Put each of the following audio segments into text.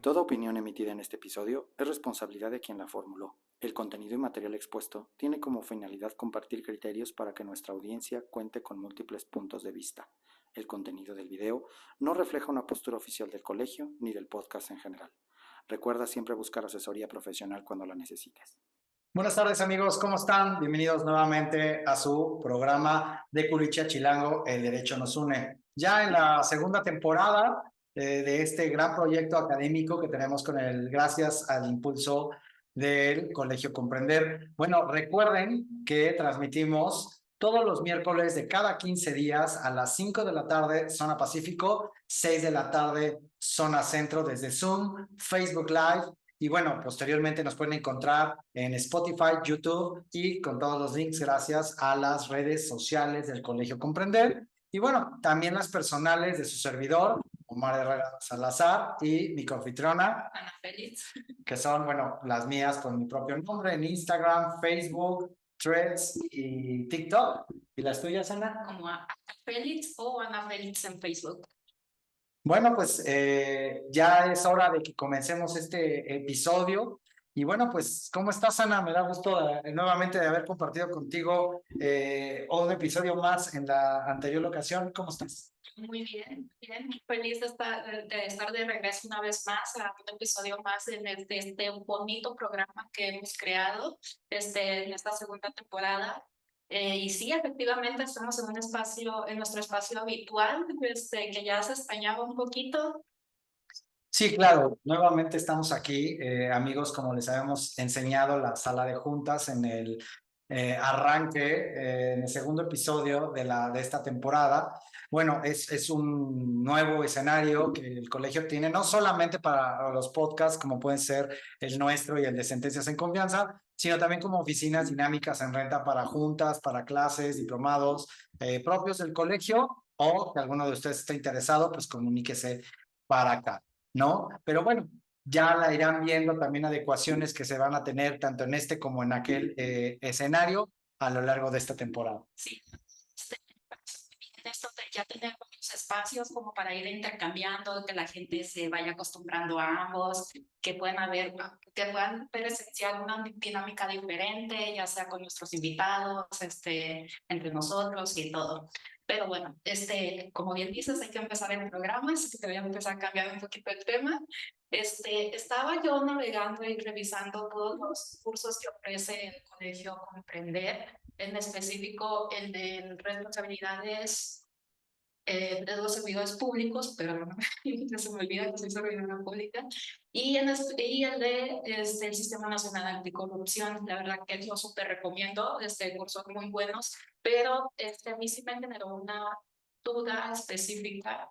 Toda opinión emitida en este episodio es responsabilidad de quien la formuló. El contenido y material expuesto tiene como finalidad compartir criterios para que nuestra audiencia cuente con múltiples puntos de vista. El contenido del video no refleja una postura oficial del colegio ni del podcast en general. Recuerda siempre buscar asesoría profesional cuando la necesites. Buenas tardes, amigos, ¿cómo están? Bienvenidos nuevamente a su programa de Culichia Chilango, El Derecho Nos Une. Ya en la segunda temporada de este gran proyecto académico que tenemos gracias al impulso del Colegio Comprender. Bueno, recuerden que transmitimos todos los miércoles de cada 15 días a las 5 de la tarde, zona Pacífico, 6 de la tarde, zona Centro, desde Zoom, Facebook Live. Y bueno, posteriormente nos pueden encontrar en Spotify, YouTube y con todos los links gracias a las redes sociales del Colegio Comprender. Y bueno, también las personales de su servidor, Omar Herrera Salazar, y mi coanfitriona, Ana Félix, que son, bueno, las mías con mi propio nombre en Instagram, Facebook, Threads y TikTok. ¿Y las tuyas, Ana? como Ana Félix o Ana Félix en Facebook. Bueno, pues ya es hora de que comencemos este episodio. Y bueno, pues, ¿cómo estás, Ana? Me da gusto nuevamente de haber compartido contigo un episodio más en la anterior ocasión. ¿Cómo estás? Muy bien, muy feliz de estar de regreso una vez más a un episodio más de este bonito programa que hemos creado en esta segunda temporada. Y sí, efectivamente estamos en un espacio, en nuestro espacio habitual, que ya se extrañaba un poquito. Sí, claro, nuevamente estamos aquí, amigos, como les habíamos enseñado, la sala de juntas en el arranque, en el segundo episodio de esta temporada. Bueno, es un nuevo escenario que el colegio tiene, no solamente para los podcasts, como pueden ser el nuestro y el de Sentencias en Confianza, sino también como oficinas dinámicas en renta para juntas, para clases, diplomados propios del colegio, o que alguno de ustedes esté interesado, pues comuníquese para acá, ¿no? Pero bueno, ya la irán viendo también adecuaciones que se van a tener tanto en este como en aquel escenario a lo largo de esta temporada. Sí, esto de ya tener varios espacios como para ir intercambiando, que la gente se vaya acostumbrando a ambos, que puedan presenciar una dinámica diferente, ya sea con nuestros invitados, entre nosotros y todo. Pero bueno, como bien dices, hay que empezar el programa, así que te voy a empezar a cambiar un poquito el tema. Estaba yo navegando y revisando todos los cursos que ofrece el Colegio Comprender, en específico el de responsabilidades de los servidores públicos, pero se me olvida que soy servidora pública, y el de el Sistema Nacional Anticorrupción. La verdad que yo súper recomiendo, cursos muy buenos, pero a mí sí me generó una duda específica,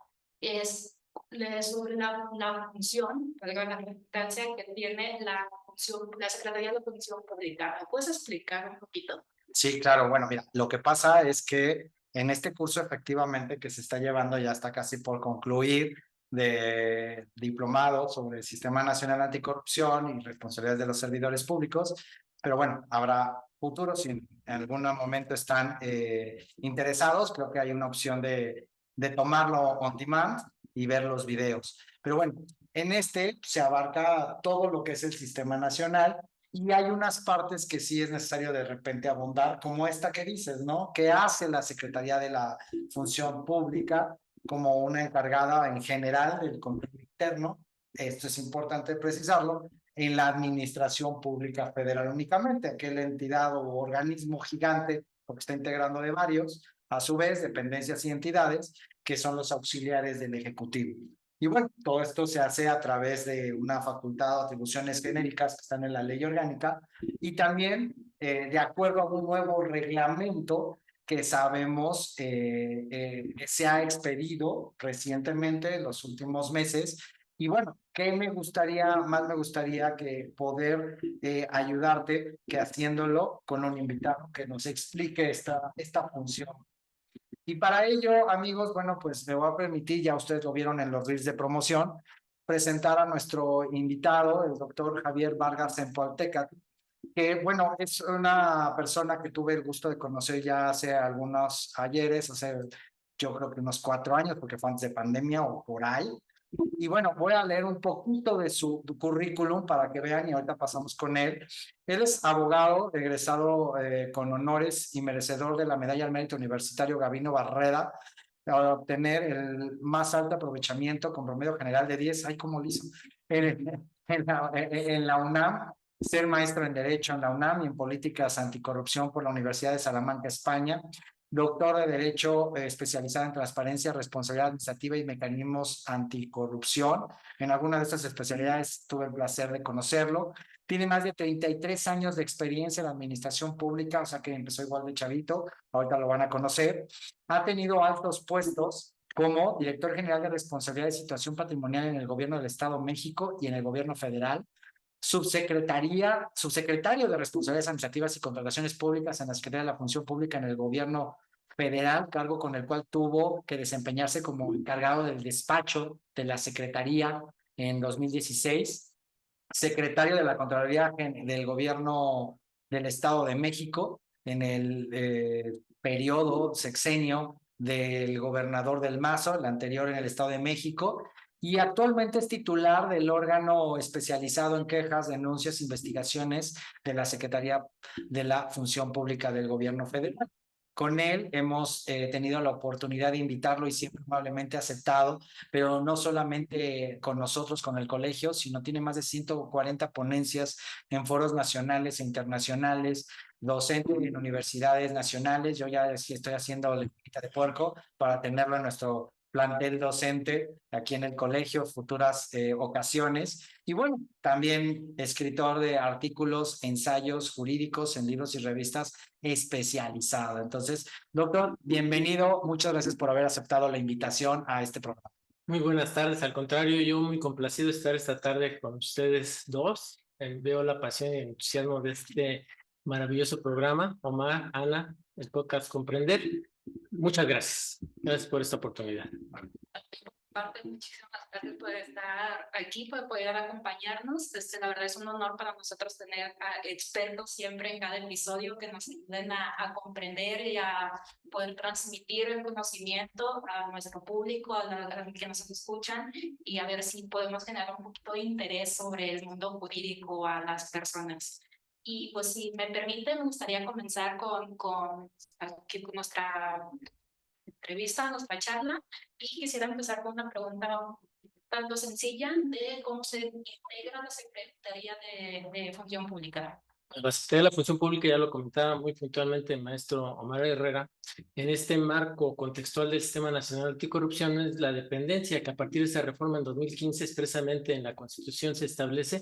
sobre la función, la importancia que tiene la Secretaría de la Función Pública. ¿Me puedes explicar un poquito? Sí, claro. Bueno, mira, lo que pasa es que en este curso efectivamente que se está llevando, ya está casi por concluir, de diplomado sobre el Sistema Nacional Anticorrupción y responsabilidades de los servidores públicos, pero bueno, habrá futuros si en algún momento están interesados, creo que hay una opción de tomarlo on demand y ver los videos. Pero bueno, en este se abarca todo lo que es el Sistema Nacional. Y hay unas partes que sí es necesario de repente abundar, como esta que dices, ¿no? ¿Qué hace la Secretaría de la Función Pública como una encargada en general del control interno? Esto es importante precisarlo, en la Administración Pública Federal únicamente, aquella entidad o organismo gigante, porque está integrando de varios, a su vez, dependencias y entidades, que son los auxiliares del Ejecutivo. Y bueno, todo esto se hace a través de una facultad o atribuciones genéricas que están en la ley orgánica y también de acuerdo a un nuevo reglamento que sabemos se ha expedido recientemente en los últimos meses. Y bueno, ¿qué me gustaría? Más me gustaría que poder ayudarte que haciéndolo con un invitado que nos explique esta función. Y para ello, amigos, bueno, pues me voy a permitir, ya ustedes lo vieron en los reels de promoción, presentar a nuestro invitado, el doctor Javier Vargas Empaltecatl, que bueno, es una persona que tuve el gusto de conocer ya hace algunos ayeres, yo creo que unos 4 años, porque fue antes de pandemia o por ahí. Y bueno, voy a leer un poquito de su currículum para que vean y ahorita pasamos con él. Él es abogado, egresado con honores y merecedor de la Medalla al Mérito Universitario Gabino Barreda, para obtener el más alto aprovechamiento con promedio general de 10. Ay, ¿cómo lo hizo? En la UNAM, ser maestro en Derecho en la UNAM y en Políticas Anticorrupción por la Universidad de Salamanca, España. Doctor de Derecho especializado en Transparencia, Responsabilidad Administrativa y Mecanismos Anticorrupción. En alguna de estas especialidades tuve el placer de conocerlo. Tiene más de 33 años de experiencia en la administración pública, o sea que empezó igual de chavito, ahorita lo van a conocer. Ha tenido altos puestos como director general de Responsabilidad de Situación Patrimonial en el Gobierno del Estado de México y en el Gobierno Federal, subsecretario de Responsabilidades Administrativas y Contrataciones Públicas en la Secretaría de la Función Pública en el Gobierno Federal, cargo con el cual tuvo que desempeñarse como encargado del despacho de la Secretaría en 2016, secretario de la Contraloría del Gobierno del Estado de México en el periodo sexenio del gobernador del Mazo, el anterior en el Estado de México, y actualmente es titular del órgano especializado en quejas, denuncias, investigaciones de la Secretaría de la Función Pública del Gobierno Federal. Con él hemos tenido la oportunidad de invitarlo y siempre amablemente aceptado, pero no solamente con nosotros, con el colegio, sino tiene más de 140 ponencias en foros nacionales e internacionales, docente en universidades nacionales. Yo ya estoy haciendo la de puerco para tenerlo en nuestro plantel docente aquí en el colegio, futuras ocasiones. Y bueno, también escritor de artículos, ensayos jurídicos en libros y revistas especializado. Entonces, doctor, bienvenido. Muchas gracias por haber aceptado la invitación a este programa. Muy buenas tardes, al contrario, yo muy complacido de estar esta tarde con ustedes dos. Veo la pasión y el entusiasmo de este maravilloso programa. Omar, Ana, el podcast Comprender. Muchas gracias. Gracias por esta oportunidad. Muchísimas gracias por estar aquí, por poder acompañarnos. La verdad es un honor para nosotros tener a expertos siempre en cada episodio que nos ayuden a comprender y a poder transmitir el conocimiento a nuestro público, a los que nos escuchan, y a ver si podemos generar un poquito de interés sobre el mundo jurídico a las personas. Y pues si me permite, me gustaría comenzar con nuestra entrevista, nuestra charla, y quisiera empezar con una pregunta tanto sencilla de cómo se integra la Secretaría de Función Pública. La Secretaría de la Función Pública, ya lo comentaba muy puntualmente el maestro Omar Herrera, en este marco contextual del Sistema Nacional Anticorrupción es la dependencia que a partir de esa reforma en 2015 expresamente en la Constitución se establece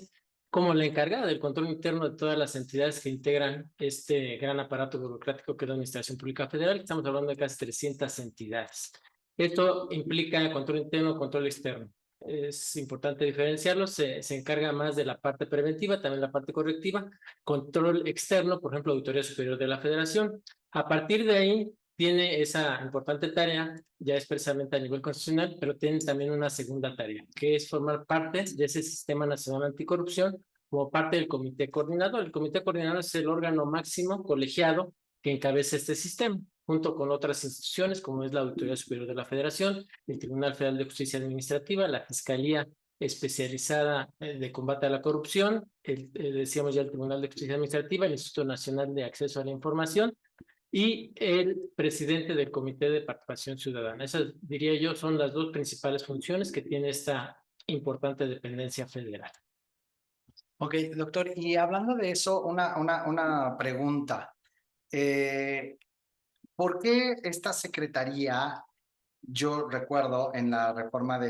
como la encargada del control interno de todas las entidades que integran este gran aparato burocrático que es la Administración Pública Federal. Estamos hablando de casi 300 entidades. Esto implica control interno, control externo. Es importante diferenciarlos, se encarga más de la parte preventiva, también la parte correctiva, control externo, por ejemplo, Auditoría Superior de la Federación. A partir de ahí tiene esa importante tarea, ya expresamente a nivel constitucional, pero tiene también una segunda tarea, que es formar parte de ese Sistema Nacional Anticorrupción como parte del Comité Coordinador. El Comité Coordinador es el órgano máximo colegiado que encabeza este sistema, junto con otras instituciones como es la Auditoría Superior de la Federación, el Tribunal Federal de Justicia Administrativa, la Fiscalía Especializada de Combate a la Corrupción, decíamos ya el Tribunal de Justicia Administrativa, el Instituto Nacional de Acceso a la Información y el presidente del Comité de Participación Ciudadana. Esas, diría yo, son las dos principales funciones que tiene esta importante dependencia federal. Ok, doctor, y hablando de eso, una pregunta. ¿Por qué esta secretaría, yo recuerdo en la reforma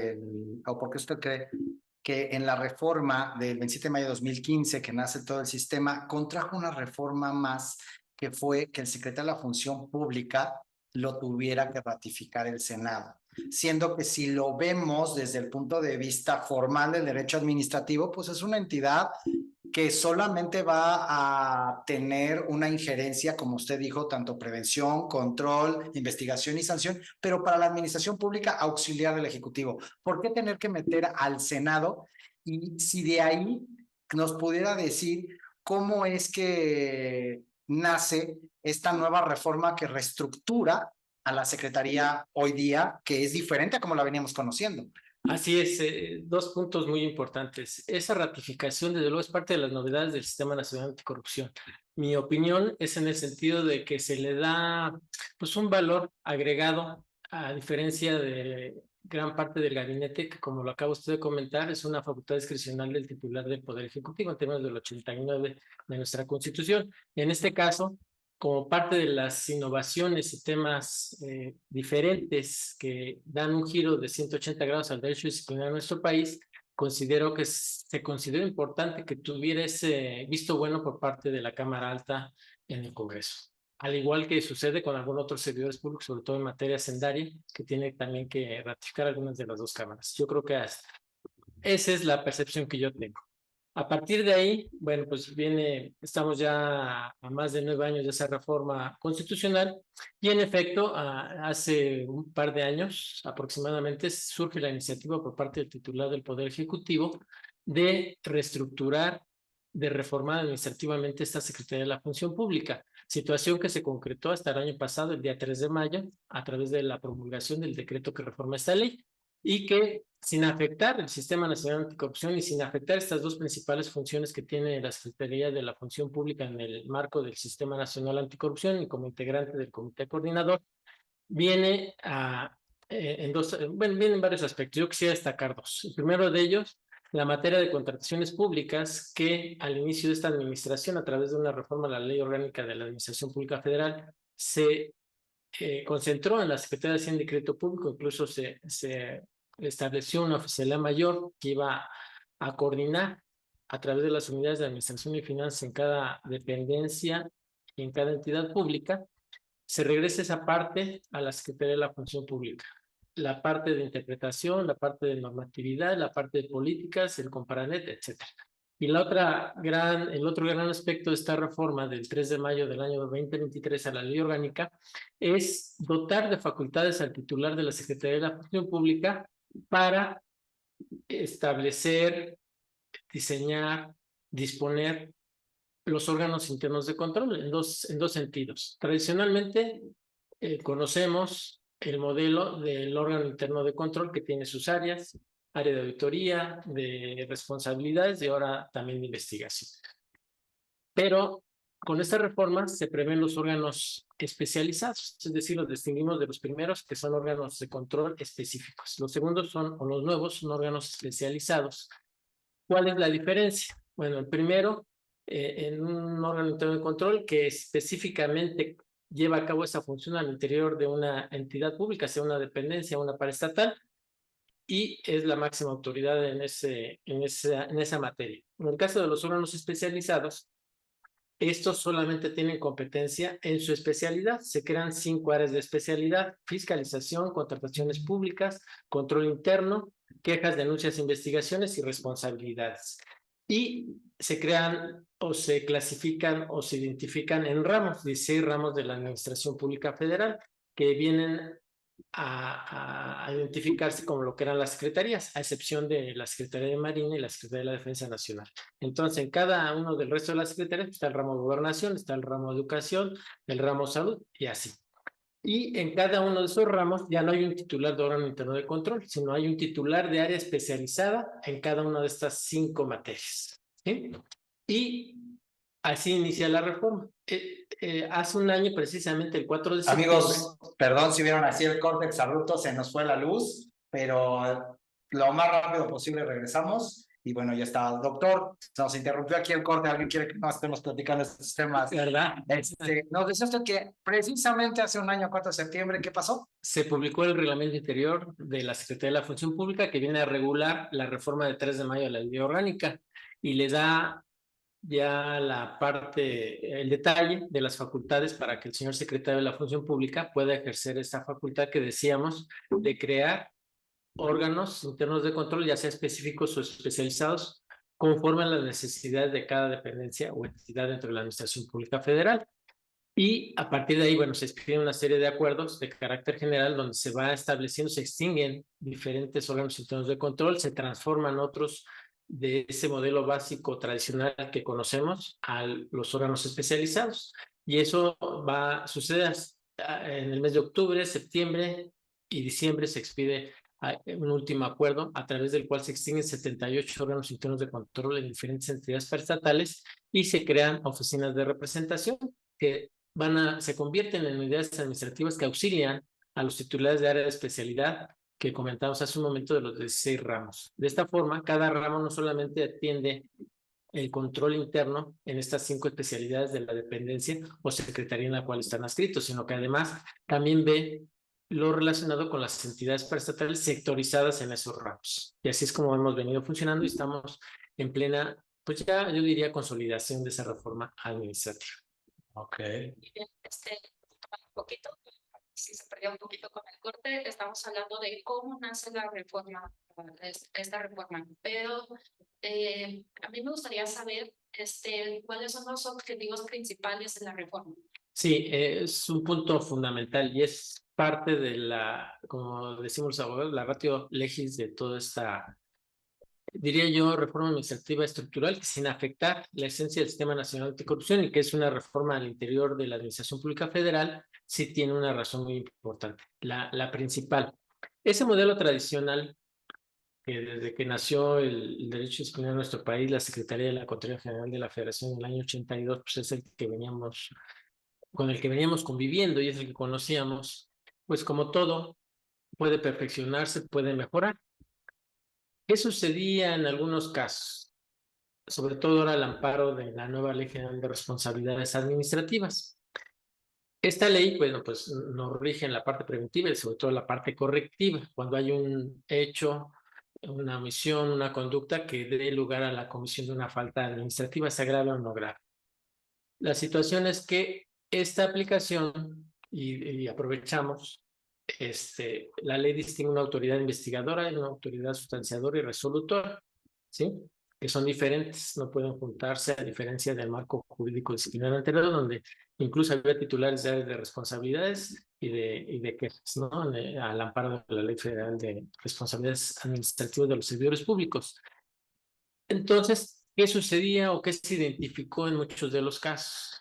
o por qué usted cree que en la reforma del 27 de mayo de 2015, que nace todo el sistema, contrajo una reforma más que fue que el secretario de la Función Pública lo tuviera que ratificar el Senado? Siendo que si lo vemos desde el punto de vista formal del derecho administrativo, pues es una entidad que solamente va a tener una injerencia, como usted dijo, tanto prevención, control, investigación y sanción, pero para la administración pública auxiliar del Ejecutivo. ¿Por qué tener que meter al Senado? Y si de ahí nos pudiera decir cómo es que nace esta nueva reforma que reestructura a la Secretaría hoy día, que es diferente a como la veníamos conociendo. Así es, dos puntos muy importantes. Esa ratificación, desde luego, es parte de las novedades del Sistema Nacional Anticorrupción. Mi opinión es en el sentido de que se le da pues un valor agregado, a diferencia de gran parte del gabinete, que como lo acaba usted de comentar, es una facultad discrecional del titular del Poder Ejecutivo en términos del 89 de nuestra Constitución. En este caso, como parte de las innovaciones y temas diferentes que dan un giro de 180 grados al derecho disciplinario en nuestro país, considero que se considera importante que tuviera ese visto bueno por parte de la Cámara Alta en el Congreso. Al igual que sucede con algunos otros servidores públicos, sobre todo en materia hacendaria, que tiene también que ratificar algunas de las dos cámaras. Yo creo que esa es la percepción que yo tengo. A partir de ahí, bueno, pues estamos ya a más de 9 años de esa reforma constitucional y en efecto, hace un par de años aproximadamente surge la iniciativa por parte del titular del Poder Ejecutivo de reestructurar, de reformar administrativamente esta Secretaría de la Función Pública, situación que se concretó hasta el año pasado, el día 3 de mayo, a través de la promulgación del decreto que reforma esta ley y que sin afectar el Sistema Nacional Anticorrupción y sin afectar estas dos principales funciones que tiene la Secretaría de la Función Pública en el marco del Sistema Nacional Anticorrupción y como integrante del Comité Coordinador, viene vienen varios aspectos. Yo quisiera destacar dos. El primero de ellos, la materia de contrataciones públicas, que al inicio de esta administración, a través de una reforma a la Ley Orgánica de la Administración Pública Federal, se concentró en la Secretaría de Hacienda y Crédito Público, incluso se estableció una oficialía mayor que iba a coordinar a través de las unidades de administración y finanzas en cada dependencia y en cada entidad pública. Se regresa esa parte a la Secretaría de la Función Pública. La parte de interpretación, la parte de normatividad, la parte de políticas, el comparanet, etcétera. Y el otro gran aspecto de esta reforma del 3 de mayo del año 2023 a la ley orgánica es dotar de facultades al titular de la Secretaría de la Función Pública para establecer, diseñar, disponer los órganos internos de control en dos sentidos. Tradicionalmente conocemos el modelo del órgano interno de control que tiene sus áreas, área de auditoría, de responsabilidades y ahora también de investigación. Pero con esta reforma se prevén los órganos especializados, es decir, los distinguimos de los primeros, que son órganos de control específicos. Los segundos o los nuevos, son órganos especializados. ¿Cuál es la diferencia? Bueno, el primero, en un órgano interno de control que específicamente lleva a cabo esa función al interior de una entidad pública, sea una dependencia, una paraestatal, y es la máxima autoridad en esa materia. En el caso de los órganos especializados, estos solamente tienen competencia en su especialidad. Se crean 5 áreas de especialidad: fiscalización, contrataciones públicas, control interno, quejas, denuncias, investigaciones y responsabilidades. Y se crean o se clasifican o se identifican en ramos, 16 ramos de la Administración Pública Federal, que vienen a identificarse como lo que eran las secretarías, a excepción de la Secretaría de Marina y la Secretaría de la Defensa Nacional. Entonces, en cada uno del resto de las secretarías está el ramo de Gobernación, está el ramo de Educación, el ramo Salud y así. Y en cada uno de esos ramos ya no hay un titular de órgano interno de control, sino hay un titular de área especializada en cada una de estas 5 materias. ¿Sí? Y así inicia la reforma. Hace un año, precisamente el 4 de septiembre. Amigos, perdón si vieron así el corte abrupto, se nos fue la luz, pero lo más rápido posible regresamos. Y bueno, ya está. Doctor, nos interrumpió aquí el corte. ¿Alguien quiere que más estemos platicando estos temas? ¿Verdad? Nos decía usted que precisamente hace un año, 4 de septiembre, ¿qué pasó? Se publicó el reglamento interior de la Secretaría de la Función Pública que viene a regular la reforma del 3 de mayo de la ley orgánica y le da ya el detalle de las facultades para que el señor secretario de la Función Pública pueda ejercer esta facultad que decíamos de crear órganos internos de control, ya sea específicos o especializados, conforme a las necesidades de cada dependencia o entidad dentro de la Administración Pública Federal. Y a partir de ahí, bueno, se expiden una serie de acuerdos de carácter general donde se va estableciendo, se extinguen diferentes órganos internos de control, se transforman otros de ese modelo básico tradicional que conocemos a los órganos especializados. Y eso va a suceder en el mes de octubre, septiembre y diciembre. Se expide un último acuerdo a través del cual se extinguen 78 órganos internos de control en diferentes entidades paraestatales y se crean oficinas de representación que se convierten en unidades administrativas que auxilian a los titulares de área de especialidad que comentamos hace un momento de los 16 ramos. De esta forma, cada ramo no solamente atiende el control interno en estas 5 especialidades de la dependencia o secretaría en la cual están adscritos, sino que además también ve lo relacionado con las entidades paraestatales sectorizadas en esos ramos. Y así es como hemos venido funcionando y estamos en plena, pues ya yo diría, consolidación de esa reforma administrativa. Ok. Y bien, un poquito, si se perdió un poquito con el corte, estamos hablando de cómo nace la reforma, esta reforma, pero a mí me gustaría saber cuáles son los objetivos principales de la reforma. Sí, es un punto fundamental y es parte de la, como decimos los abogados, la ratio legis de toda esta, diría yo, reforma administrativa estructural, que sin afectar la esencia del Sistema Nacional Anticorrupción y que es una reforma al interior de la Administración Pública Federal, sí tiene una razón muy importante, la principal. Ese modelo tradicional, que desde que nació el derecho disciplinario en nuestro país, la Secretaría de la Contraloría General de la Federación en el año 82, pues es el que con el que veníamos conviviendo y es el que conocíamos, pues como todo, puede perfeccionarse, puede mejorar. ¿Qué sucedía en algunos casos? Sobre todo ahora al amparo de la nueva Ley General de Responsabilidades Administrativas. Esta ley, bueno, pues nos rige en la parte preventiva y sobre todo la parte correctiva, cuando hay un hecho, una omisión, una conducta que dé lugar a la comisión de una falta administrativa, sea grave o no grave. La situación es que esta aplicación, y aprovechamos, la ley distingue una autoridad investigadora y una autoridad sustanciadora y resolutora, ¿sí? Que son diferentes, no pueden juntarse a diferencia del marco jurídico disciplinario anterior, donde incluso había titulares de áreas de responsabilidades y de quejas, ¿no? Al amparo de la Ley Federal de Responsabilidades Administrativas de los Servidores Públicos. Entonces, ¿qué sucedía o qué se identificó en muchos de los casos?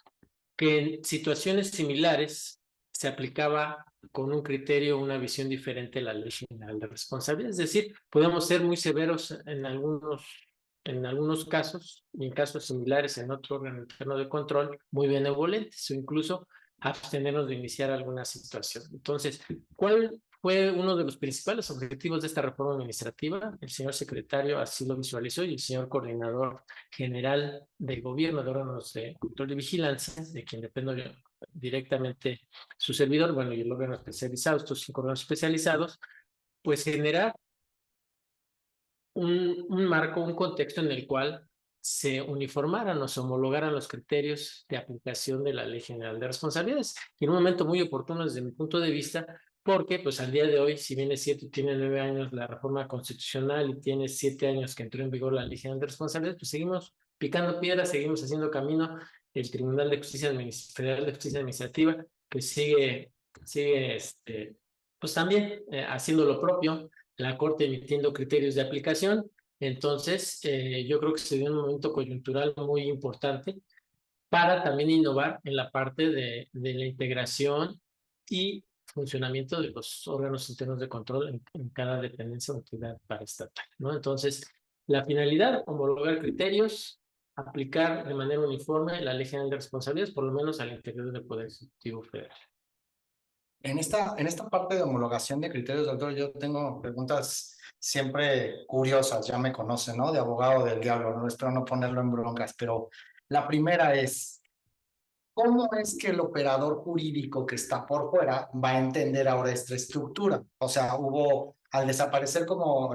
Que en situaciones similares se aplicaba con un criterio, una visión diferente a la Ley General de Responsabilidad. Es decir, podemos ser muy severos en algunos casos, y en casos similares en otro órgano interno de control, muy benevolentes, o incluso abstenernos de iniciar alguna situación. Entonces, ¿cuál fue uno de los principales objetivos de esta reforma administrativa? El señor secretario así lo visualizó y el señor coordinador general de gobierno de órganos de control y vigilancia, de quien dependo yo directamente su servidor, bueno, y el órgano especializado, estos 5 órganos especializados, pues generar un marco, un contexto en el cual se uniformaran o se homologaran los criterios de aplicación de la Ley General de Responsabilidades. Y en un momento muy oportuno desde mi punto de vista, porque pues al día de hoy, si bien es cierto, tiene 9 años la reforma constitucional y tiene 7 años que entró en vigor la Ley General de Responsabilidades, pues seguimos picando piedras, seguimos haciendo camino. El Tribunal de Justicia Federal de Justicia Administrativa, pues sigue pues también haciendo lo propio, la Corte emitiendo criterios de aplicación. Entonces, yo creo que se dio un momento coyuntural muy importante para también innovar en la parte de la integración y funcionamiento de los órganos internos de control en cada dependencia o entidad paraestatal, ¿no? Entonces, la finalidad, homologar criterios, aplicar de manera uniforme la Ley General de Responsabilidades, por lo menos al interior del Poder Ejecutivo Federal. En esta parte de homologación de criterios, doctor, yo tengo preguntas siempre curiosas, ya me conocen, ¿no? De abogado del diablo, ¿no? Espero no ponerlo en broncas, pero la primera es, ¿cómo es que el operador jurídico que está por fuera va a entender ahora esta estructura? O sea, al desaparecer como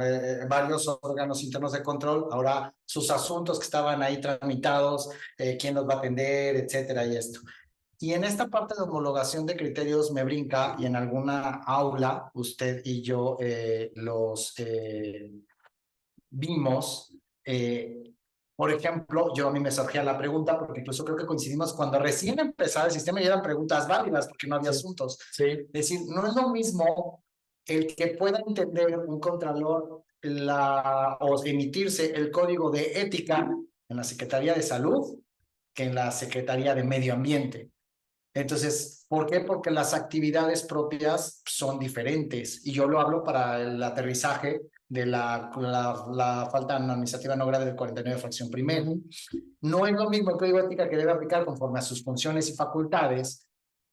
varios órganos internos de control, ahora sus asuntos que estaban ahí tramitados, quién los va a atender, etcétera, y esto. Y en esta parte de homologación de criterios me brinca, y en alguna aula usted y yo los vimos. Por ejemplo, a mí me surgía la pregunta, porque incluso creo que coincidimos cuando recién empezaba el sistema y eran preguntas válidas porque no había asuntos. Sí. Es decir, no es lo mismo el que pueda entender un contralor o emitirse el código de ética en la Secretaría de Salud que en la Secretaría de Medio Ambiente. Entonces, ¿por qué? Porque las actividades propias son diferentes. Y yo lo hablo para el aterrizaje de la falta administrativa no grave del 49 fracción primera. No es lo mismo el código de ética que debe aplicar conforme a sus funciones y facultades,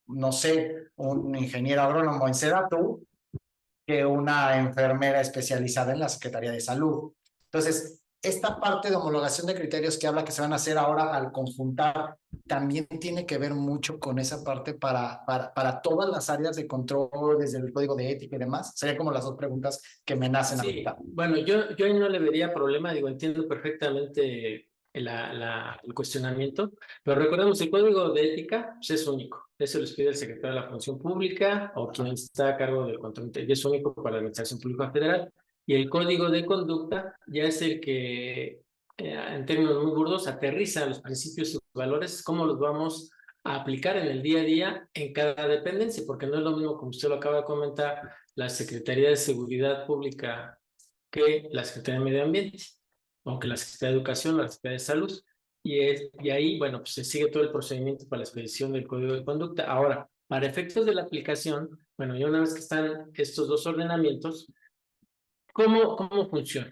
no sé, un ingeniero agrónomo en Sedatu, que una enfermera especializada en la Secretaría de Salud. Entonces, esta parte de homologación de criterios que habla que se van a hacer ahora al conjuntar, también tiene que ver mucho con esa parte para todas las áreas de control, desde el código de ética y demás. Serían como las dos preguntas que me nacen Sí, ahorita. bueno, yo ahí no le vería problema, digo, entiendo perfectamente el cuestionamiento, pero recordemos, el código de ética pues, es único. Eso lo pide el secretario de la Función Pública o quien está a cargo del control, y es único para la Administración Pública Federal. Y el código de conducta ya es el que, en términos muy burdos, aterriza los principios y valores, cómo los vamos a aplicar en el día a día en cada dependencia, porque no es lo mismo, como usted lo acaba de comentar, la Secretaría de Seguridad Pública que la Secretaría de Medio Ambiente, o que la Secretaría de Educación, la Secretaría de Salud, y ahí, bueno, pues se sigue todo el procedimiento para la expedición del Código de Conducta. Ahora, para efectos de la aplicación, bueno, ya una vez que están estos dos ordenamientos, ¿cómo funciona?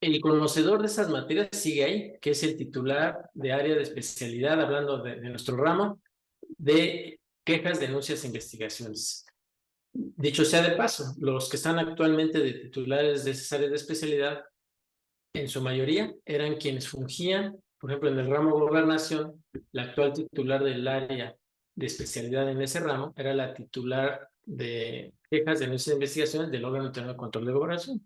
El conocedor de esas materias sigue ahí, que es el titular de área de especialidad, hablando de nuestro ramo, de quejas, denuncias e investigaciones. Dicho sea de paso, los que están actualmente de titulares de esas áreas de especialidad, en su mayoría eran quienes fungían, por ejemplo, en el ramo gobernación, la actual titular del área de especialidad en ese ramo era la titular de quejas, denuncias e investigaciones del órgano interno de control de gobernación.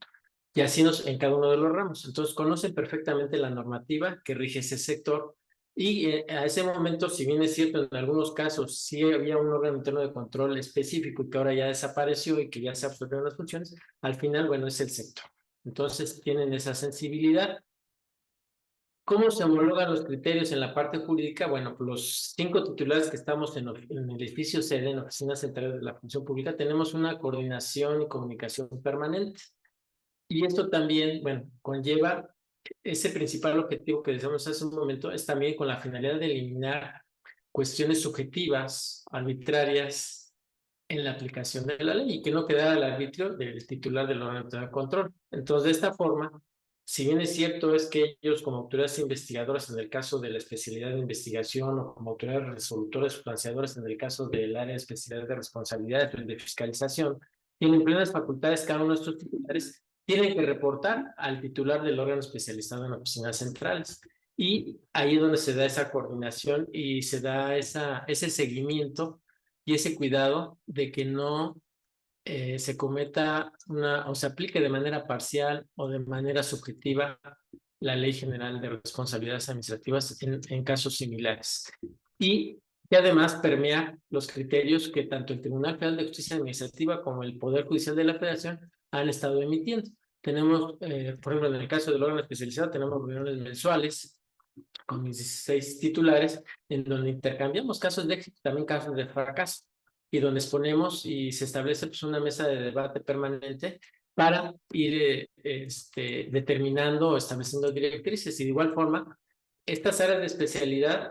Y así en cada uno de los ramos. Entonces, conocen perfectamente la normativa que rige ese sector. Y a ese momento, si bien es cierto, en algunos casos sí había un órgano interno de control específico y que ahora ya desapareció y que ya se absorbieron las funciones, al final, bueno, es el sector. Entonces, tienen esa sensibilidad. ¿Cómo se homologan los criterios en la parte jurídica? Bueno, pues los 5 titulares que estamos en el edificio sede, en la Oficina Central de la Función Pública, tenemos una coordinación y comunicación permanente. Y esto también, bueno, conlleva ese principal objetivo que decíamos hace un momento, es también con la finalidad de eliminar cuestiones subjetivas, arbitrarias en la aplicación de la ley y que no quedara al arbitrio del titular del órgano de control. Entonces, de esta forma, si bien es cierto es que ellos como autoridades investigadoras en el caso de la especialidad de investigación o como autoridades resolutoras sustanciadoras en el caso del área de especialidad de responsabilidad de fiscalización, tienen plenas facultades cada uno de estos titulares, tienen que reportar al titular del órgano especializado en oficinas centrales. Y ahí es donde se da esa coordinación y se da ese seguimiento y ese cuidado de que no se cometa o se aplique de manera parcial o de manera subjetiva la Ley General de Responsabilidades Administrativas en casos similares. Y que además permea los criterios que tanto el Tribunal Federal de Justicia Administrativa como el Poder Judicial de la Federación han estado emitiendo. Tenemos, por ejemplo, en el caso del órgano especializado, tenemos reuniones mensuales con mis 16 titulares, en donde intercambiamos casos de éxito, también casos de fracaso, y donde exponemos y se establece pues, una mesa de debate permanente para ir determinando o estableciendo directrices. Y de igual forma, estas áreas de especialidad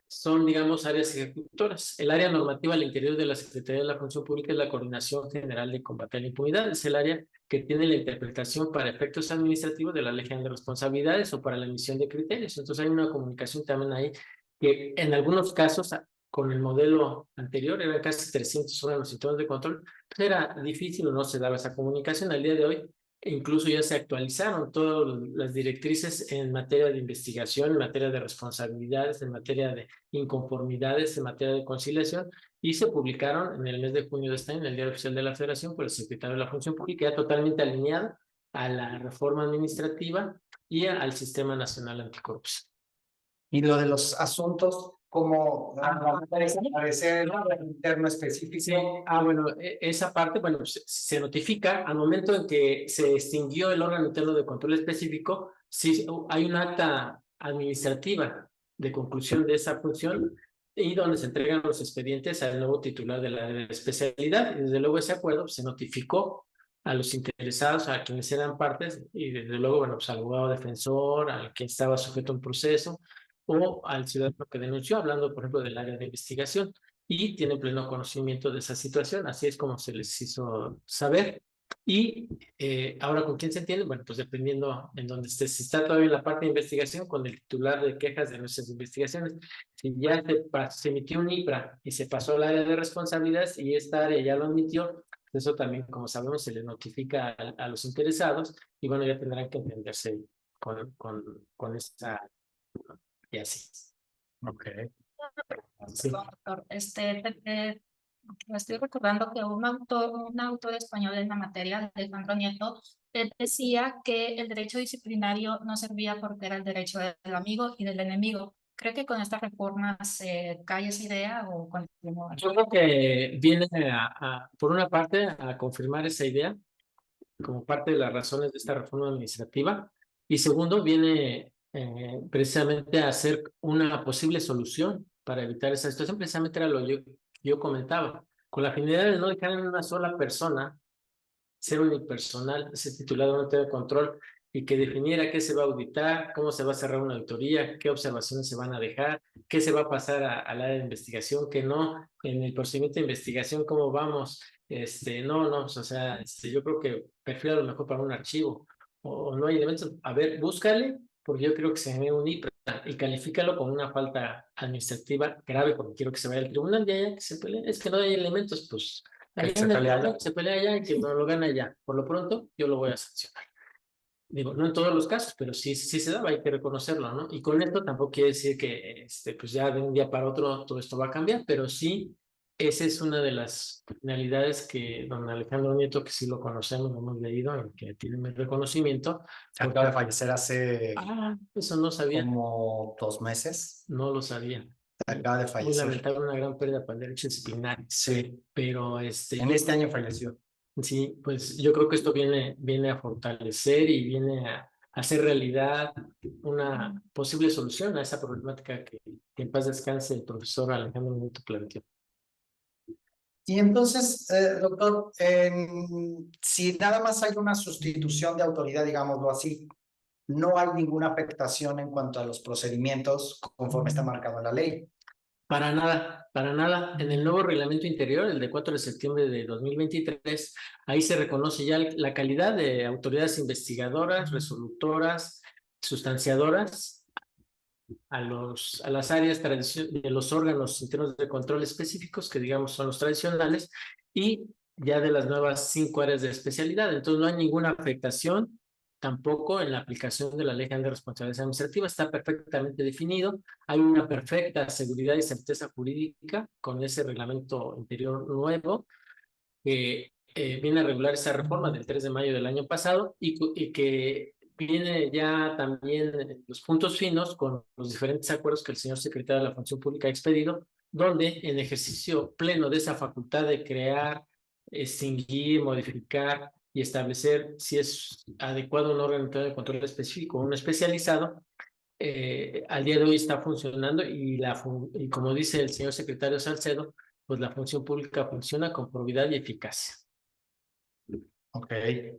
son, digamos, áreas ejecutoras. El área normativa al interior de la Secretaría de la Función Pública es la Coordinación General de Combate a la Impunidad. Es el área que tiene la interpretación para efectos administrativos de la Ley General de Responsabilidades o para la emisión de criterios. Entonces hay una comunicación también ahí que en algunos casos, con el modelo anterior, eran casi 300 órganos internos de control, pues era difícil o no se daba esa comunicación. Al día de hoy, incluso ya se actualizaron todas las directrices en materia de investigación, en materia de responsabilidades, en materia de inconformidades, en materia de conciliación, y se publicaron en el mes de junio de este año en el Diario Oficial de la Federación por el Secretario de la Función Pública, ya totalmente alineada a la reforma administrativa y al Sistema Nacional Anticorrupción. Y lo de los asuntos, como parecer interno específico. Sí. Bueno, esa parte, bueno, se notifica al momento en que se extinguió el órgano interno de control específico, sí hay un acta administrativa de conclusión de esa función y donde se entregan los expedientes al nuevo titular de la especialidad. Y desde luego ese acuerdo se notificó a los interesados, a quienes eran partes, y desde luego, bueno, pues al abogado defensor, al que estaba sujeto a un proceso, o al ciudadano que denunció, hablando, por ejemplo, del área de investigación, y tiene pleno conocimiento de esa situación. Así es como se les hizo saber. Y ahora, ¿con quién se entiende? Bueno, pues dependiendo en dónde esté. Si está todavía en la parte de investigación, con el titular de quejas de nuestras investigaciones. Si ya se emitió un IPRA y se pasó al área de responsabilidad y esta área ya lo admitió, eso también, como sabemos, se le notifica a los interesados y bueno, ya tendrán que entenderse con esta y así. Ok. Sí. Doctor, me estoy recordando que un autor español en la materia, Alejandro Nieto, decía que el derecho disciplinario no servía porque era el derecho del amigo y del enemigo. ¿Cree que con esta reforma se cae esa idea o continúa? Yo creo que viene por una parte a confirmar esa idea como parte de las razones de esta reforma administrativa y segundo viene precisamente a ser una posible solución para evitar esa situación. Precisamente era lo que yo comentaba, con la finalidad de no dejar en una sola persona ser unipersonal, ese titulado no tiene control y que definiera qué se va a auditar, cómo se va a cerrar una auditoría, qué observaciones se van a dejar, qué se va a pasar al área de investigación, qué no, en el procedimiento de investigación, cómo vamos, no, o sea, yo creo que prefiero a lo mejor para un archivo, o no hay elementos, a ver, búscale, porque yo creo que se genera un IPRA y califícalo con una falta administrativa grave, porque quiero que se vaya al tribunal de allá, que se pelee, es que no hay elementos, pues Que se pelea allá. se pelea allá y que no lo gana allá. Por lo pronto, yo lo voy a sancionar. Digo, no en todos los casos, pero sí se daba, hay que reconocerlo, ¿no? Y con esto tampoco quiere decir que pues ya de un día para otro todo esto va a cambiar, pero sí, esa es una de las finalidades que don Alejandro Nieto, que sí lo conocemos, lo hemos leído, y que tiene mi reconocimiento. Acaba de fallecer hace Eso no sabía. como 2 meses. No lo sabía. Acaba de Muy fallecer. lamentable, una gran pérdida para el derecho disciplinario. Sí. Pero En este año falleció. sí, pues yo creo que esto viene a fortalecer y viene a hacer realidad una posible solución a esa problemática que en paz descanse el profesor Alejandro Nieto planteó. Y entonces, doctor, si nada más hay una sustitución de autoridad, digámoslo así, no hay ninguna afectación en cuanto a los procedimientos conforme está marcado en la ley. Para nada, para nada. En el nuevo reglamento interior, el de 4 de septiembre de 2023, ahí se reconoce ya la calidad de autoridades investigadoras, resolutoras, sustanciadoras a las áreas de los órganos internos de control específicos, que digamos son los tradicionales, y ya de las nuevas 5 áreas de especialidad. Entonces no hay ninguna afectación tampoco en la aplicación de la Ley General de Responsabilidad Administrativa, está perfectamente definido, hay una perfecta seguridad y certeza jurídica con ese reglamento interior nuevo que viene a regular esa reforma del 3 de mayo del año pasado y que viene ya también los puntos finos con los diferentes acuerdos que el señor secretario de la Función Pública ha expedido, donde en ejercicio pleno de esa facultad de crear, extinguir, modificar y establecer si es adecuado un órgano de control específico o un especializado, al día de hoy está funcionando y como dice el señor secretario Salcedo, pues la función pública funciona con probidad y eficacia. Ok,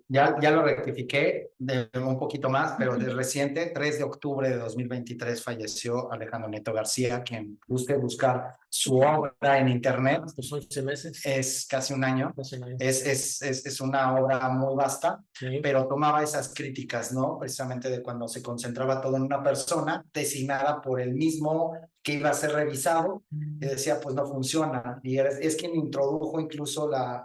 ya lo rectifiqué de un poquito más, pero de reciente, 3 de octubre de 2023, falleció Alejandro Nieto García, quien usted buscar su obra en internet. Estos 11 meses. Es casi un año. Año. Es una obra muy vasta, Sí. pero tomaba esas críticas, ¿no? Precisamente de cuando se concentraba todo en una persona, designada por el mismo que iba a ser revisado, y decía, pues no funciona. Y es quien introdujo incluso la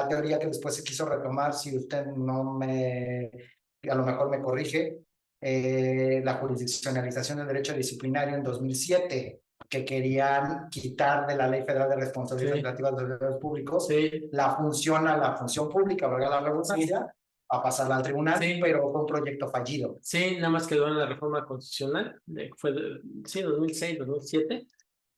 teoría que después se quiso retomar, si usted a lo mejor me corrige, la jurisdiccionalización del derecho disciplinario en 2007, que querían quitar de la Ley Federal de Responsabilidad Administrativa de los Servidores Públicos la función pública, valga la redundancia, a pasarla al tribunal, pero fue un proyecto fallido. Sí, nada más quedó en la reforma constitucional, fue 2006, 2007,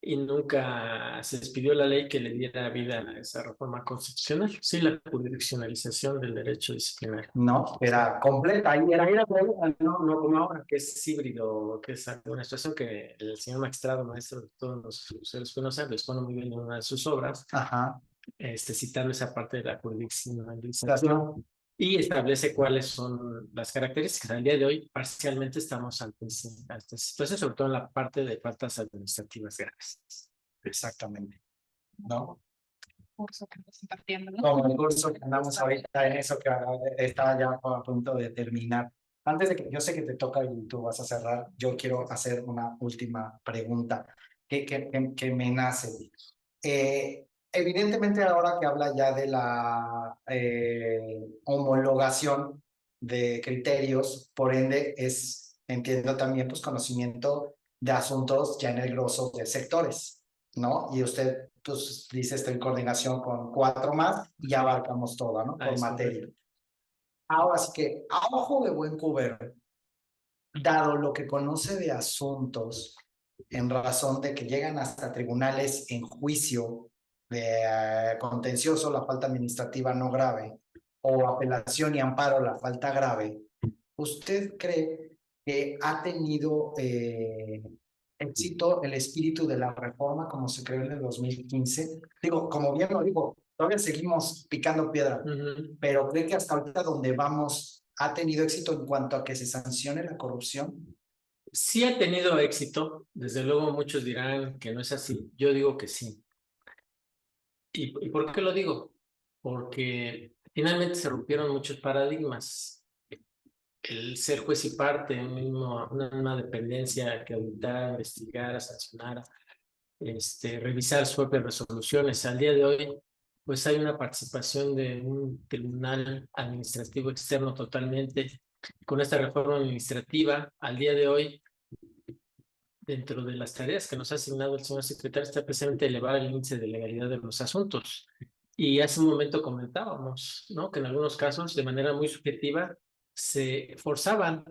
y nunca se expidió la ley que le diera vida a esa reforma constitucional. Sí, la jurisdiccionalización del derecho disciplinario. No, era completa. Ahí era no como ahora, que es híbrido, que es una situación que el señor magistrado, maestro de todos los usuarios conocen, les pone muy bien en una de sus obras, Ajá. citando esa parte de la jurisdiccionalización. y establece cuáles son las características. Al día de hoy, parcialmente estamos ante esta situación, sobre todo en la parte de faltas administrativas graves. Exactamente, ¿no? Curso que estamos impartiendo, ¿no? Como el curso que andamos ahorita en eso que está ya a punto de terminar. Antes de que yo sé que te toca y tú vas a cerrar, yo quiero hacer una última pregunta que me nace. Evidentemente ahora que habla ya de la homologación de criterios, por ende entiendo también pues conocimiento de asuntos ya en el grosso de sectores, ¿no? Y usted pues dice estoy en coordinación con 4 más y ya abarcamos todo, ¿no? Por materia. Ahora sí que a ojo de buen cubero, dado lo que conoce de asuntos en razón de que llegan hasta tribunales en juicio de contencioso, la falta administrativa no grave, o apelación y amparo, la falta grave, ¿usted cree que ha tenido éxito el espíritu de la reforma como se creó en el 2015? Digo, como bien lo digo, todavía seguimos picando piedra, pero cree que hasta ahorita donde vamos ha tenido éxito en cuanto a que se sancione la corrupción. Sí ha tenido éxito, desde luego muchos dirán que no es así, yo digo que sí. ¿Y por qué lo digo? Porque finalmente se rompieron muchos paradigmas. El ser juez y parte, una misma dependencia que auditara, investigara, sancionara, revisar sus propias resoluciones. Al día de hoy, pues hay una participación de un tribunal administrativo externo totalmente. Con esta reforma administrativa, al día de hoy, dentro de las tareas que nos ha asignado el señor secretario, está precisamente elevar el índice de legalidad de los asuntos. Y hace un momento comentábamos, ¿no?, que en algunos casos, de manera muy subjetiva, se forzaban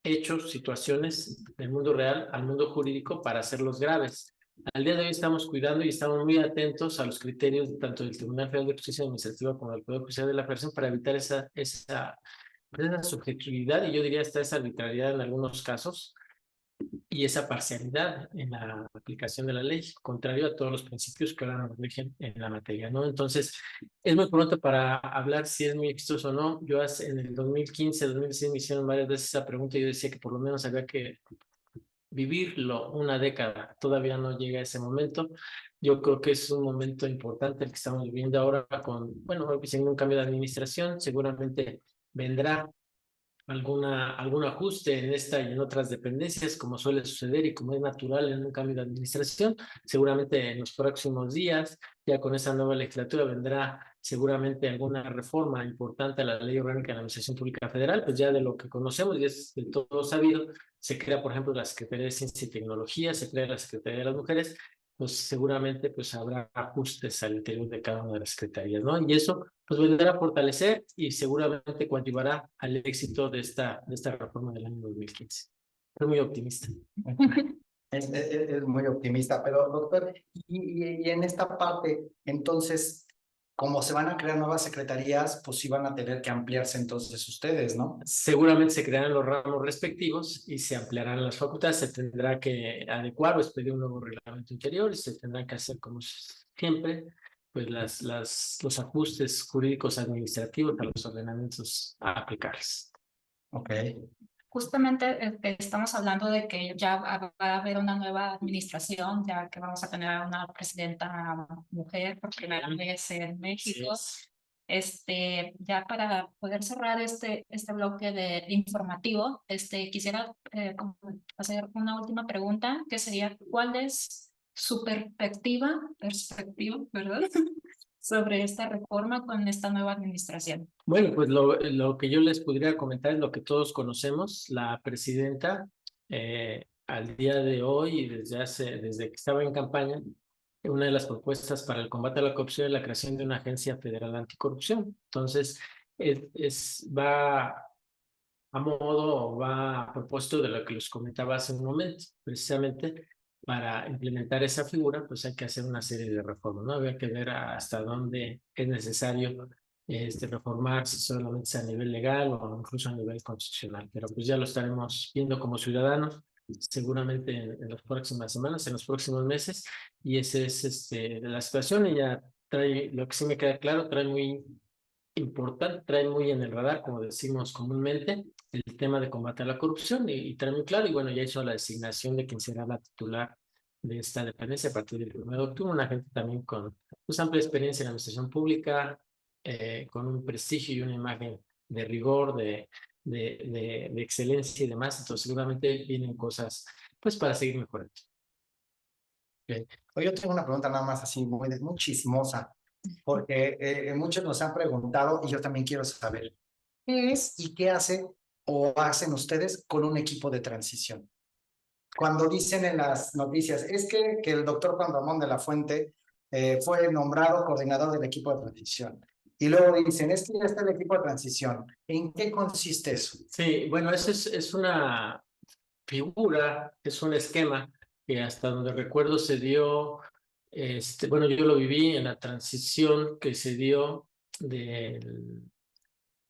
hechos, situaciones del mundo real al mundo jurídico para hacerlos graves. Al día de hoy estamos cuidando y estamos muy atentos a los criterios tanto del Tribunal Federal de Justicia Administrativa como del Poder Judicial de la Federación para evitar esa subjetividad y yo diría hasta esa arbitrariedad en algunos casos y esa parcialidad en la aplicación de la ley, contrario a todos los principios que ahora nos rigen en la materia, ¿no? Entonces, es muy pronto para hablar si es muy exitoso o no. Yo en el 2015, 2016 me hicieron varias veces esa pregunta y yo decía que por lo menos había que vivirlo una década. Todavía no llega ese momento. Yo creo que es un momento importante el que estamos viviendo ahora con, bueno, sin un cambio de administración, seguramente vendrá algún ajuste en esta y en otras dependencias, como suele suceder y como es natural en un cambio de administración. Seguramente en los próximos días, ya con esa nueva legislatura, vendrá seguramente alguna reforma importante a la Ley Orgánica de la Administración Pública Federal, pues ya de lo que conocemos y es de todo sabido, se crea, por ejemplo, la Secretaría de Ciencia y Tecnología, se crea la Secretaría de las Mujeres, pues seguramente pues habrá ajustes al interior de cada una de las secretarías, ¿no? Y eso pues vendrá a fortalecer y seguramente coadyuvará al éxito de esta reforma del año 2015. Soy muy optimista. Es muy optimista, pero doctor, y en esta parte, entonces, como se van a crear nuevas secretarías, pues sí van a tener que ampliarse entonces ustedes, ¿no? Seguramente se crearán los ramos respectivos y se ampliarán las facultades, se tendrá que adecuar o expedir un nuevo reglamento interior y se tendrá que hacer como siempre, pues los ajustes jurídicos administrativos a los ordenamientos a aplicarles. Ok. Justamente estamos hablando de que ya va a haber una nueva administración, ya que vamos a tener una presidenta mujer por primera vez en México. Ya para poder cerrar este bloque de informativo, quisiera hacer una última pregunta, que sería, ¿cuál es su perspectiva, ¿verdad? sobre esta reforma con esta nueva administración? Bueno, pues lo que yo les podría comentar es lo que todos conocemos. La presidenta, al día de hoy y desde que estaba en campaña, una de las propuestas para el combate a la corrupción es la creación de una agencia federal anticorrupción. Entonces, va a modo o va a propósito de lo que les comentaba hace un momento. Precisamente para implementar esa figura, pues hay que hacer una serie de reformas, ¿no? Habría que ver hasta dónde es necesario reformar, si solamente sea a nivel legal o incluso a nivel constitucional. Pero pues ya lo estaremos viendo como ciudadanos, seguramente en las próximas semanas, en los próximos meses, y esa es la situación. Ella trae, lo que sí me queda claro, trae muy importante, trae muy en el radar, como decimos comúnmente, el tema de combate a la corrupción y trae muy claro, y bueno, ya hizo la designación de quien será la titular de esta dependencia a partir del 1 de octubre, una gente también con pues, amplia experiencia en la administración pública, con un prestigio y una imagen de rigor, de excelencia y demás, entonces seguramente vienen cosas pues para seguir mejorando. Okay. Oye, yo tengo una pregunta nada más así, muy chismosa, porque muchos nos han preguntado y yo también quiero saber, ¿qué es y qué hace o hacen ustedes con un equipo de transición? Cuando dicen en las noticias, es que el doctor Juan Ramón de la Fuente fue nombrado coordinador del equipo de transición. Y luego dicen, es que ya está el equipo de transición. ¿En qué consiste eso? Sí, bueno, eso es una figura, es un esquema que hasta donde recuerdo se dio, bueno, yo lo viví en la transición que se dio del,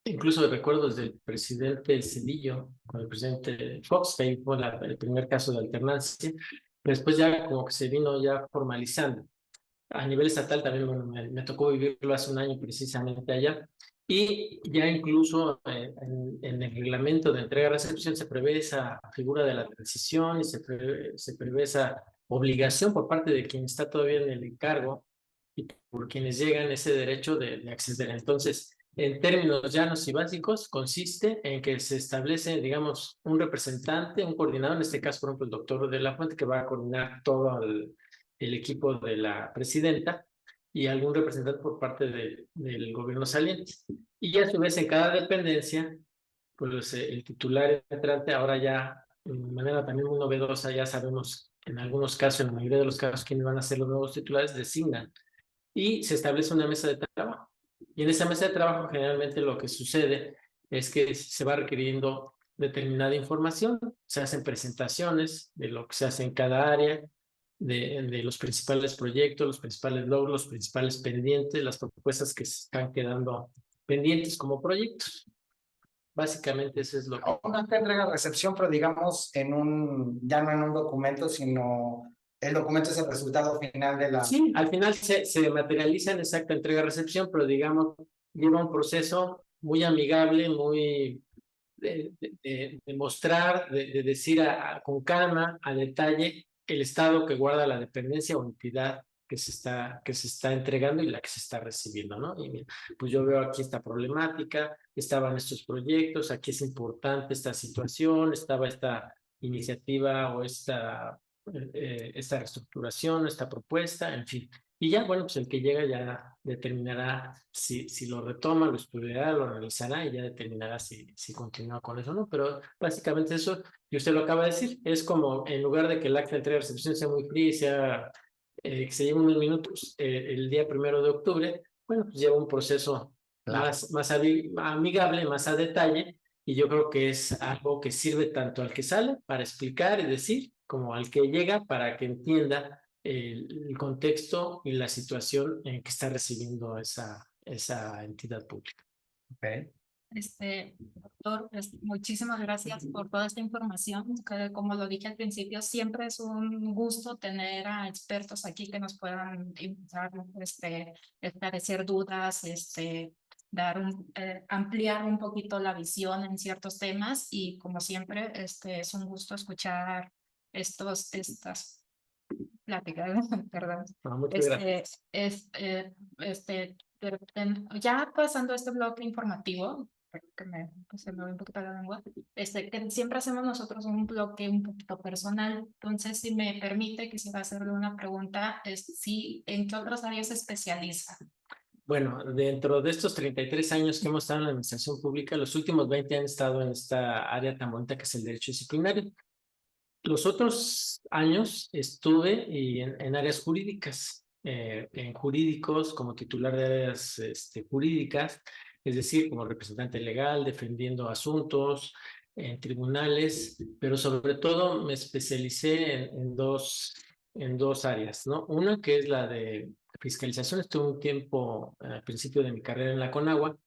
incluso recuerdo desde el presidente Cedillo, con el presidente Fox, que ahí fue el primer caso de alternancia, después ya como que se vino ya formalizando. A nivel estatal también, bueno, me tocó vivirlo hace un año precisamente allá. Y ya incluso en el reglamento de entrega-recepción se prevé esa figura de la transición y se prevé esa obligación por parte de quien está todavía en el encargo y por quienes llegan ese derecho de acceder. Entonces, en términos llanos y básicos, consiste en que se establece, digamos, un representante, un coordinador, en este caso, por ejemplo, el doctor de la Fuente, que va a coordinar todo el equipo de la presidenta y algún representante por parte del gobierno saliente. Y ya a su vez en cada dependencia, pues el titular entrante ahora ya de manera también muy novedosa, ya sabemos en algunos casos, en la mayoría de los casos, quiénes van a ser los nuevos titulares, designan y se establece una mesa de trabajo. Y en esa mesa de trabajo generalmente lo que sucede es que se va requiriendo determinada información, se hacen presentaciones de lo que se hace en cada área, de los principales proyectos, los principales logros, los principales pendientes, las propuestas que se están quedando pendientes como proyectos. Básicamente eso es lo que... Una entrega-recepción, pero digamos ya no en un documento, sino el documento es el resultado final de la... Sí, al final se materializa en exacta entrega-recepción, pero digamos, lleva un proceso muy amigable, muy de mostrar, de decir con calma, a detalle, el estado que guarda la dependencia o entidad que se está entregando y la que se está recibiendo, ¿no? Y mira, pues yo veo aquí esta problemática, estaban estos proyectos, aquí es importante esta situación, estaba esta iniciativa o esta reestructuración, esta propuesta, en fin. Y ya, bueno, pues el que llega ya determinará si lo retoma, lo estudiará, lo analizará y ya determinará si continúa con eso o no. Pero básicamente eso, y usted lo acaba de decir, es como en lugar de que el acta de entrega de recepción sea muy fría y sea, que se lleve unos minutos el día 1 de octubre, bueno, pues lleva un proceso más amigable, más a detalle, y yo creo que es algo que sirve tanto al que sale para explicar y decir, como al que llega para que entienda el contexto y la situación en que está recibiendo esa entidad pública. Okay. Doctor, muchísimas gracias por toda esta información. Que, como lo dije al principio, siempre es un gusto tener a expertos aquí que nos puedan esclarecer dudas, ampliar un poquito la visión en ciertos temas, y como siempre, es un gusto escuchar estas pláticas, perdón. Muchas gracias. Ya pasando este bloque informativo, que se me va un poquito la lengua, que siempre hacemos nosotros un bloque un poquito personal. Entonces, si me permite, quisiera hacerle una pregunta, ¿en qué otras áreas se especializa? Bueno, dentro de estos 33 años que hemos estado en la administración pública, los últimos 20 han estado en esta área tan bonita que es el derecho disciplinario. Los otros años estuve en áreas jurídicas, en jurídicos, como titular de áreas jurídicas, es decir, como representante legal, defendiendo asuntos en tribunales, pero sobre todo me especialicé en dos áreas, ¿no? Una que es la de fiscalización. Estuve un tiempo al principio de mi carrera en la Conagua,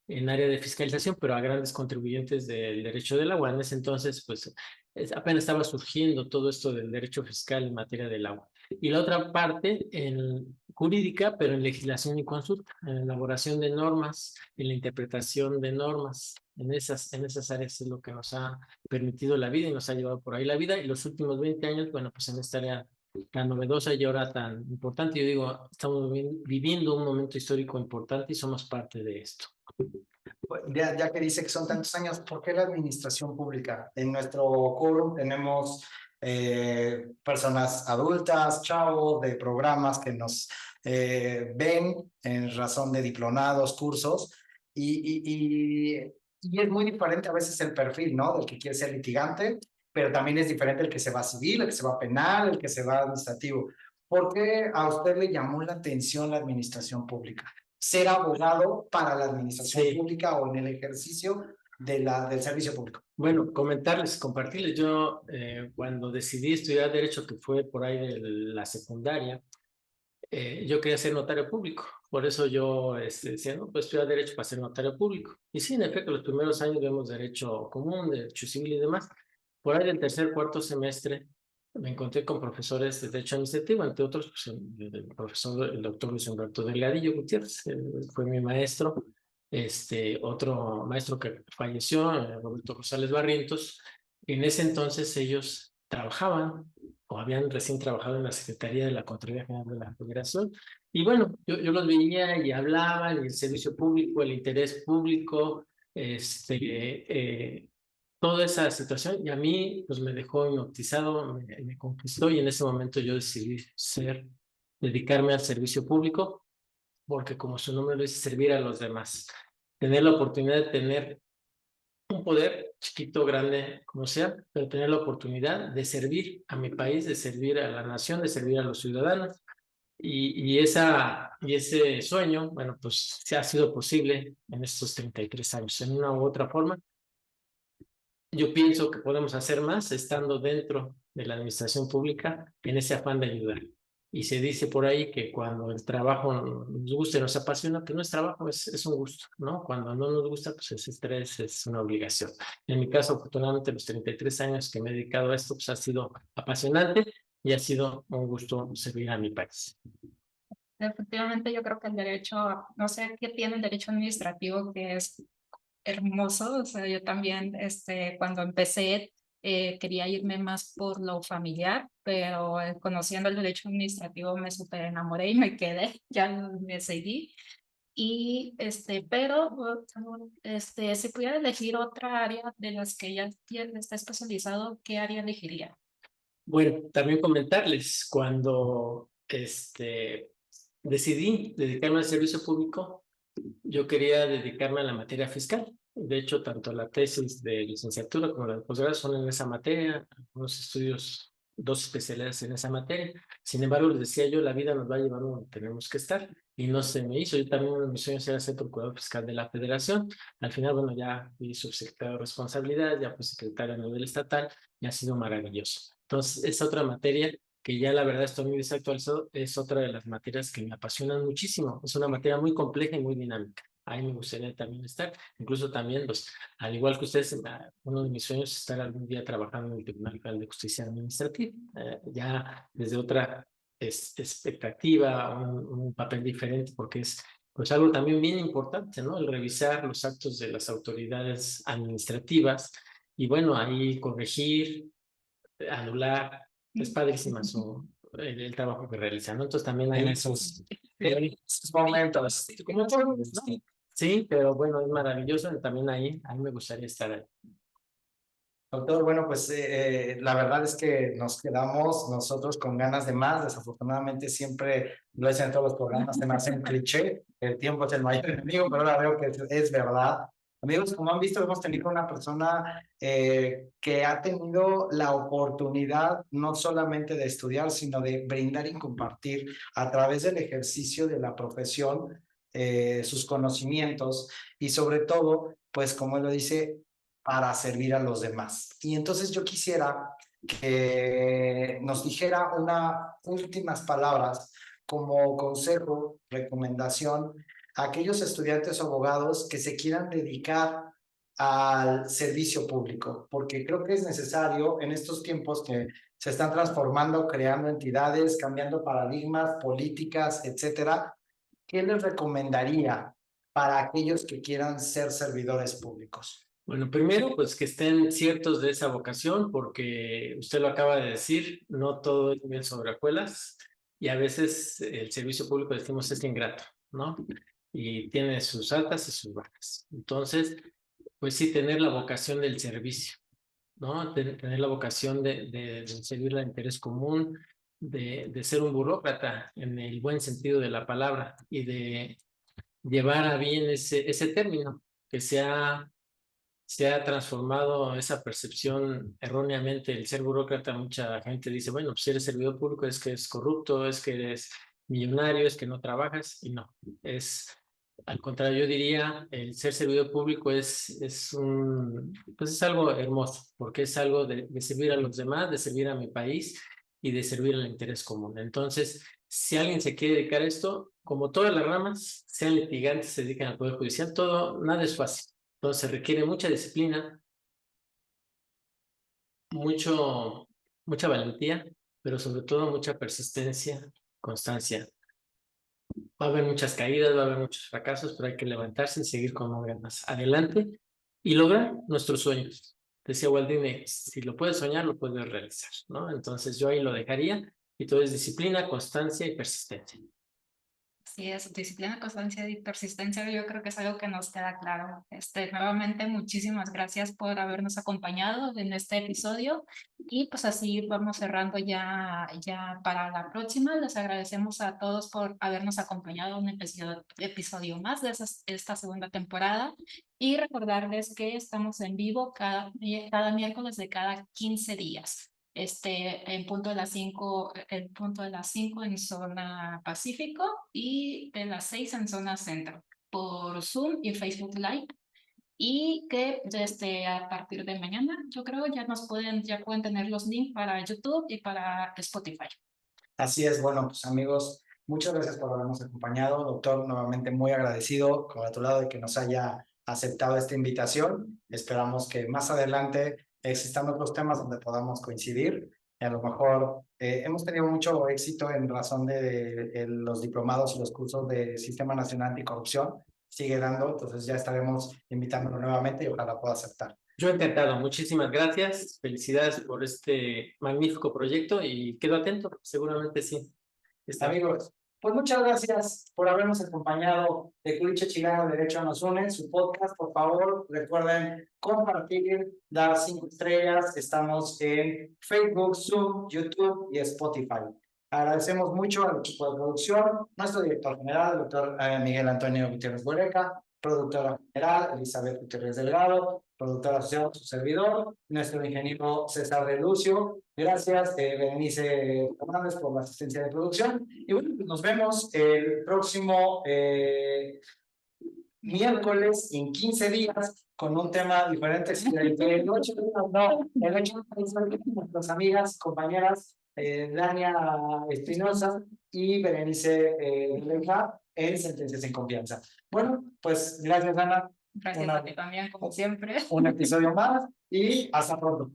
en área de fiscalización, pero a grandes contribuyentes del derecho del agua. En ese entonces, pues apenas estaba surgiendo todo esto del derecho fiscal en materia del agua. Y la otra parte, jurídica, pero en legislación y consulta, en la elaboración de normas, en la interpretación de normas. En esas áreas es lo que nos ha permitido la vida y nos ha llevado por ahí la vida. Y los últimos 20 años, bueno, pues en esta área tan novedosa y ahora tan importante, yo digo, estamos viviendo un momento histórico importante y somos parte de esto. Ya que dice que son tantos años, ¿por qué la administración pública? En nuestro quórum tenemos personas adultas, chavos de programas que nos ven en razón de diplomados, cursos, y es muy diferente a veces el perfil, ¿no? Del que quiere ser litigante, pero también es diferente el que se va civil, el que se va penal, el que se va administrativo. ¿Por qué a usted le llamó la atención la administración pública? Ser abogado para la administración pública o en el ejercicio del servicio público. Bueno, compartirles, yo cuando decidí estudiar Derecho, que fue por ahí de la secundaria, yo quería ser notario público, por eso yo decía, no, pues estudiar Derecho para ser notario público. Y sí, en efecto, los primeros años vemos Derecho común, Derecho civil y demás. Por ahí del tercer, cuarto semestre, me encontré con profesores de Derecho Administrativo, entre otros, pues, el doctor Luis Humberto Delgadillo Gutiérrez, fue mi maestro. Otro maestro que falleció, Roberto Rosales Barrientos. En ese entonces ellos trabajaban o habían recién trabajado en la Secretaría de la Contraloría General de la Federación. Y bueno, yo los veía y hablaban, y el servicio público, el interés público, toda esa situación, y a mí pues me dejó hipnotizado, me conquistó, y en ese momento yo decidí dedicarme al servicio público, porque como su nombre lo dice, servir a los demás, tener la oportunidad de tener un poder chiquito, grande, como sea, pero tener la oportunidad de servir a mi país, de servir a la nación, de servir a los ciudadanos. Y ese sueño, bueno, pues se ha sido posible en estos 33 años, en una u otra forma. Yo pienso que podemos hacer más estando dentro de la administración pública en ese afán de ayudar. Y se dice por ahí que cuando el trabajo nos gusta y nos apasiona, pues no es trabajo, es un gusto, ¿no? Cuando no nos gusta, pues es estrés, es una obligación. En mi caso, afortunadamente, los 33 años que me he dedicado a esto, pues ha sido apasionante y ha sido un gusto servir a mi país. Efectivamente, yo creo que el derecho, no sé qué tiene el derecho administrativo, que es hermoso. O sea, yo también, cuando empecé, quería irme más por lo familiar, pero conociendo el derecho administrativo me súper enamoré y me quedé, ya me seguí. Y, pero, si pudiera elegir otra área de las que ya está especializado, ¿qué área elegiría? Bueno, también comentarles, cuando decidí dedicarme al servicio público, yo quería dedicarme a la materia fiscal. De hecho, tanto la tesis de licenciatura como la de posgrado son en esa materia, unos estudios, 2 especialidades en esa materia. Sin embargo, les decía yo, la vida nos va a llevar donde tenemos que estar, y no se me hizo. Yo también, uno de mis sueños era ser procurador fiscal de la Federación. Al final, bueno, ya fui subsecretario de responsabilidad, ya fui secretario a nivel estatal, y ha sido maravilloso. Entonces, es otra materia que ya la verdad estoy muy desactualizado, es otra de las materias que me apasionan muchísimo. Es una materia muy compleja y muy dinámica. Ahí me gustaría también estar. Incluso también, pues, al igual que ustedes, uno de mis sueños es estar algún día trabajando en el Tribunal Federal de Justicia Administrativa, ya desde otra expectativa, un papel diferente, porque es pues algo también bien importante, ¿no? El revisar los actos de las autoridades administrativas y bueno, ahí corregir, anular. Es padrísima el trabajo que realizan, ¿no? Entonces también hay esos momentos. Como todos, ¿no? Sí, pero bueno, es maravilloso. También ahí me gustaría estar ahí. Doctor, bueno, pues la verdad es que nos quedamos nosotros con ganas de más. Desafortunadamente siempre lo dicen en todos los programas, se me hace un cliché, el tiempo es el mayor enemigo, pero ahora veo que es verdad. Amigos, como han visto, hemos tenido una persona que ha tenido la oportunidad no solamente de estudiar, sino de brindar y compartir a través del ejercicio de la profesión sus conocimientos y sobre todo, pues como él lo dice, para servir a los demás. Y entonces yo quisiera que nos dijera unas últimas palabras como consejo, recomendación a aquellos estudiantes o abogados que se quieran dedicar al servicio público, porque creo que es necesario en estos tiempos que se están transformando, creando entidades, cambiando paradigmas, políticas, etcétera. ¿Qué les recomendaría para aquellos que quieran ser servidores públicos? Bueno, primero, pues que estén ciertos de esa vocación, porque usted lo acaba de decir, no todo es miel sobre hojuelas, y a veces el servicio público, decimos, es ingrato, ¿no? Y tiene sus altas y sus bajas. Entonces, pues sí, tener la vocación del servicio, ¿no? Tener la vocación de servir al interés común, de ser un burócrata en el buen sentido de la palabra y de llevar a bien ese término que se ha transformado esa percepción erróneamente. El ser burócrata, mucha gente dice, bueno, pues si eres servidor público es que es corrupto, es que eres millonario, es que no trabajas, y no, es al contrario. Yo diría, el ser servidor público pues es algo hermoso, porque es algo de servir a los demás, de servir a mi país y de servir al interés común. Entonces, si alguien se quiere dedicar a esto, como todas las ramas, sean litigantes, se dedican al Poder Judicial, nada es fácil. Entonces se requiere mucha disciplina, mucha valentía, pero sobre todo mucha persistencia, constancia. Va a haber muchas caídas, va a haber muchos fracasos, pero hay que levantarse y seguir con más ganas adelante y lograr nuestros sueños. Decía Walt Disney, si lo puedes soñar, lo puedes realizar, ¿no? Entonces yo ahí lo dejaría, y todo es disciplina, constancia y persistencia. Sí, es disciplina, constancia y persistencia. Yo creo que es algo que nos queda claro. Nuevamente, muchísimas gracias por habernos acompañado en este episodio, y pues así vamos cerrando ya para la próxima. Les agradecemos a todos por habernos acompañado en un episodio más de esta segunda temporada, y recordarles que estamos en vivo cada miércoles de cada 15 días. En punto de las 5, el punto de las 5 en zona Pacífico y de las 6 en zona Centro, por Zoom y Facebook Live. Y que desde a partir de mañana, yo creo, ya pueden tener los links para YouTube y para Spotify. Así es, bueno, pues amigos, muchas gracias por habernos acompañado. Doctor, nuevamente muy agradecido, congratulado de que nos haya aceptado esta invitación. Esperamos que más adelante existan otros temas donde podamos coincidir. Y a lo mejor hemos tenido mucho éxito en razón de los diplomados y los cursos de Sistema Nacional Anticorrupción. Sigue dando, entonces ya estaremos invitándolo nuevamente y ojalá pueda aceptar. Yo encantado, muchísimas gracias, felicidades por este magnífico proyecto y quedo atento, seguramente sí. Amigos, pues muchas gracias por habernos acompañado de Culiche Chileno Derecho Nos Une, su podcast. Por favor, recuerden compartir, dar 5 estrellas. Estamos en Facebook, Zoom, YouTube y Spotify. Agradecemos mucho al equipo de producción, nuestro director general, el doctor Miguel Antonio Gutiérrez Huereca, productora general Elizabeth Gutiérrez Delgado, productora asociada, su servidor, nuestro ingeniero César de Lucio. Gracias, Berenice Fernández, por la asistencia de producción. Y bueno, pues nos vemos el próximo miércoles en 15 días con un tema diferente. El 8 de nuestras amigas, compañeras Dania Espinosa y Berenice Leja en Sentencias en Confianza. Bueno, pues gracias, Ana. Gracias a ti también, como siempre. Un episodio más y hasta pronto.